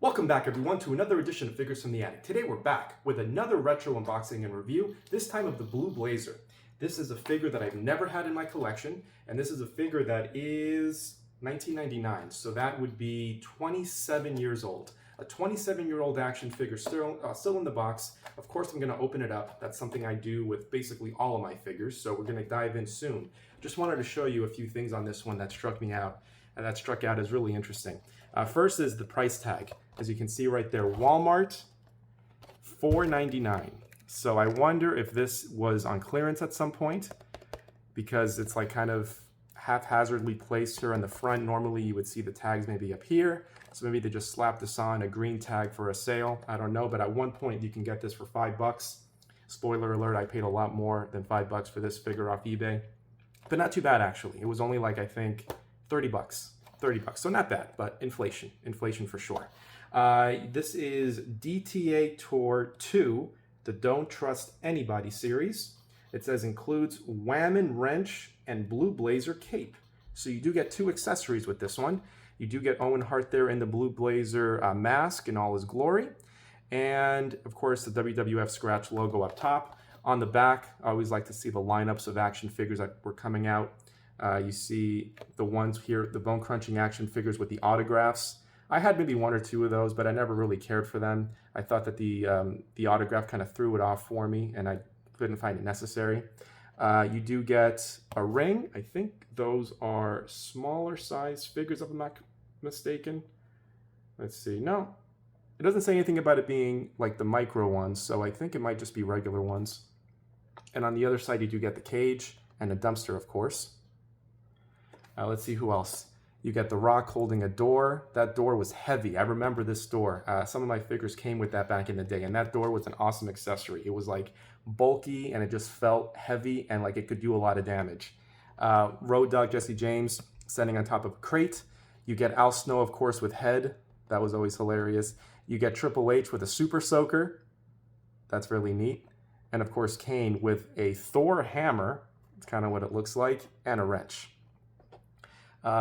Welcome back everyone to another edition of Figures from the Attic. Today we're back with another retro unboxing and review, this time of the Blue Blazer. This is a figure that I've never had in my collection, and this is a figure that is 1999, so that would be 27 years old. A 27-year-old action figure still in the box. Of course I'm going to open it up. That's something I do with basically all of my figures, so we're going to dive in soon. Just wanted to show you a few things on this one that struck out as really interesting. First is the price tag. As you can see right there, Walmart, $4.99. So I wonder if this was on clearance at some point, because it's like kind of haphazardly placed here on the front. Normally you would see the tags maybe up here. So maybe they just slapped this on, a green tag for a sale. I don't know, but at one point you can get this for $5. Spoiler alert, I paid a lot more than $5 for this figure off eBay. But not too bad actually. It was only like, I think, 30 bucks. 30 bucks, so not bad, but inflation for sure. This is DTA Tour 2, the Don't Trust Anybody series. It says includes Whammon Wrench and Blue Blazer Cape. So you do get two accessories with this one. You do get Owen Hart there in the Blue Blazer mask in all his glory. And of course the WWF scratch logo up top. On the back, I always like to see the lineups of action figures that were coming out. You see the ones here, the bone crunching action figures with the autographs. I had maybe one or two of those, but I never really cared for them. I thought that the autograph kind of threw it off for me, and I couldn't find it necessary. You do get a ring. I think those are smaller size figures, if I'm not mistaken. Let's see. No, it doesn't say anything about it being like the micro ones, so I think it might just be regular ones. And on the other side, you do get the cage and a dumpster, of course. Let's see who else. You get the Rock holding a door. That door was heavy. I remember this door. Some of my figures came with that back in the day, and that door was an awesome accessory. It was like bulky, and it just felt heavy, and like it could do a lot of damage. Road Dog Jesse James standing on top of a crate. You get Al Snow, of course, with head. That was always hilarious. You get Triple H with a super soaker. That's really neat. And of course, Kane with a Thor hammer. It's kind of what it looks like, and a wrench.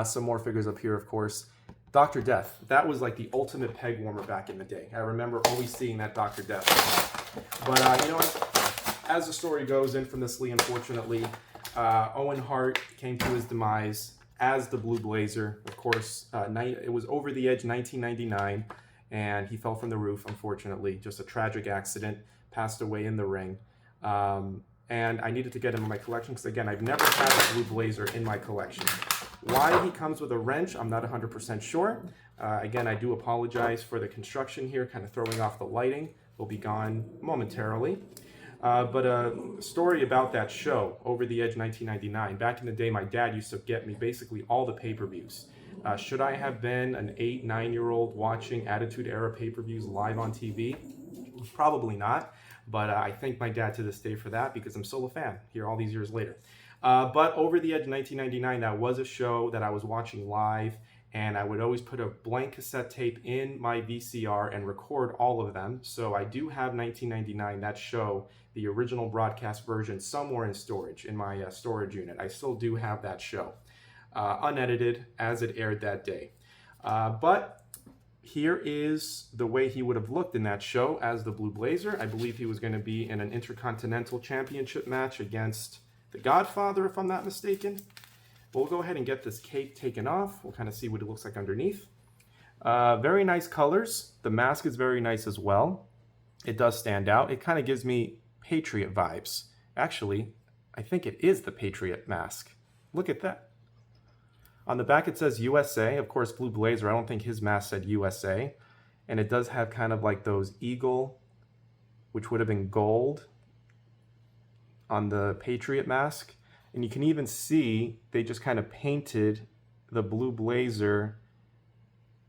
Some more figures up here, of course. Dr. Death. That was like the ultimate peg warmer back in the day. I remember always seeing that Dr. Death. But you know what? As the story goes, infamously, unfortunately, Owen Hart came to his demise as the Blue Blazer. Of course, it was Over the Edge 1999, and he fell from the roof, unfortunately. Just a tragic accident. Passed away in the ring. And I needed to get him in my collection because, again, I've never had a Blue Blazer in my collection. Why he comes with a wrench, I'm not 100% sure. Again, I do apologize for the construction here, kind of throwing off the lighting. Will be gone momentarily. But a story about that show, Over the Edge 1999. Back in the day, my dad used to get me basically all the pay-per-views. Should I have been an 8-, 9-year-old watching Attitude Era pay-per-views live on TV? Probably not. But I thank my dad to this day for that, because I'm still a fan here all these years later. But Over the Edge 1999, that was a show that I was watching live, and I would always put a blank cassette tape in my VCR and record all of them. So I do have 1999, that show, the original broadcast version, somewhere in storage, in my storage unit. I still do have that show, unedited, as it aired that day. But here is the way he would have looked in that show as the Blue Blazer. I believe he was going to be in an Intercontinental Championship match against the Godfather, if I'm not mistaken. We'll go ahead and get this cape taken off. We'll kind of see what it looks like underneath. Very nice colors. The mask is very nice as well. It does stand out. It kind of gives me Patriot vibes. Actually, I think it is the Patriot mask. Look at that. On the back it says USA. Of course, Blue Blazer, I don't think his mask said USA. And it does have kind of like those eagle, which would have been gold, on the Patriot mask. And you can even see they just kind of painted the Blue Blazer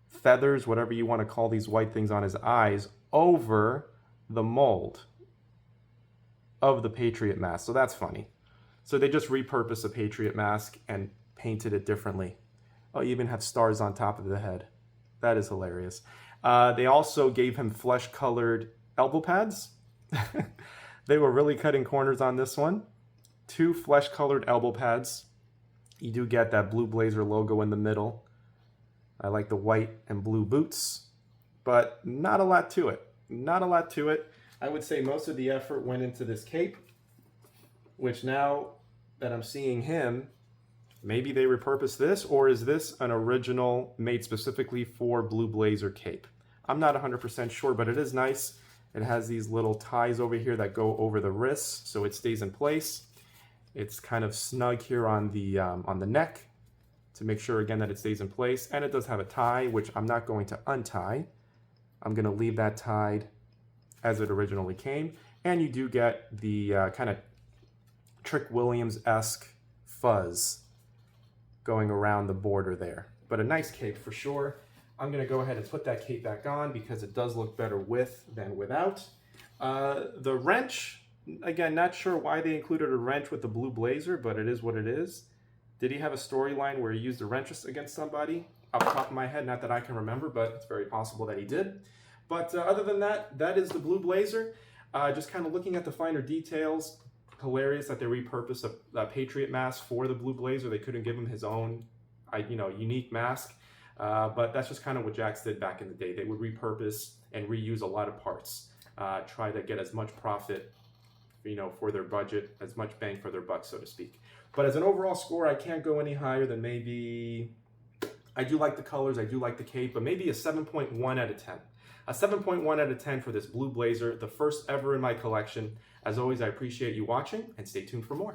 feathers, whatever you want to call these white things on his eyes, over the mold of the Patriot mask. So that's funny. So they just repurposed a Patriot mask and painted it differently. Oh, you even have stars on top of the head. That is hilarious. They also gave him flesh-colored elbow pads. They were really cutting corners on this one. 2 flesh-colored elbow pads. You do get that Blue Blazer logo in the middle. I like the white and blue boots. but not a lot to it. Not a lot to it. I would say most of the effort went into this cape, which now that I'm seeing him, maybe they repurposed this, or is this an original made specifically for Blue Blazer cape? I'm not 100% sure, but it is nice. It has these little ties over here that go over the wrists, so it stays in place. It's kind of snug here on the neck to make sure, again, that it stays in place. And it does have a tie, which I'm not going to untie. I'm going to leave that tied as it originally came. And you do get the kind of Trick Williams-esque fuzz going around the border there. But a nice cape for sure. I'm going to go ahead and put that cape back on because it does look better with than without. The wrench, again, not sure why they included a wrench with the Blue Blazer, but it is what it is. Did he have a storyline where he used a wrench against somebody? Off the top of my head, not that I can remember, but it's very possible that he did. But other than that, that is the Blue Blazer. Just kind of looking at the finer details, hilarious that they repurposed a Patriot mask for the Blue Blazer. They couldn't give him his own, unique mask. But that's just kind of what Jakks did back in the day. They would repurpose and reuse a lot of parts, try to get as much profit, for their budget, as much bang for their buck, so to speak. But as an overall score, I can't go any higher than maybe, I do like the colors, I do like the cape, but maybe a 7.1 out of 10. A 7.1 out of 10 for this Blue Blazer, the first ever in my collection. As always, I appreciate you watching, and stay tuned for more.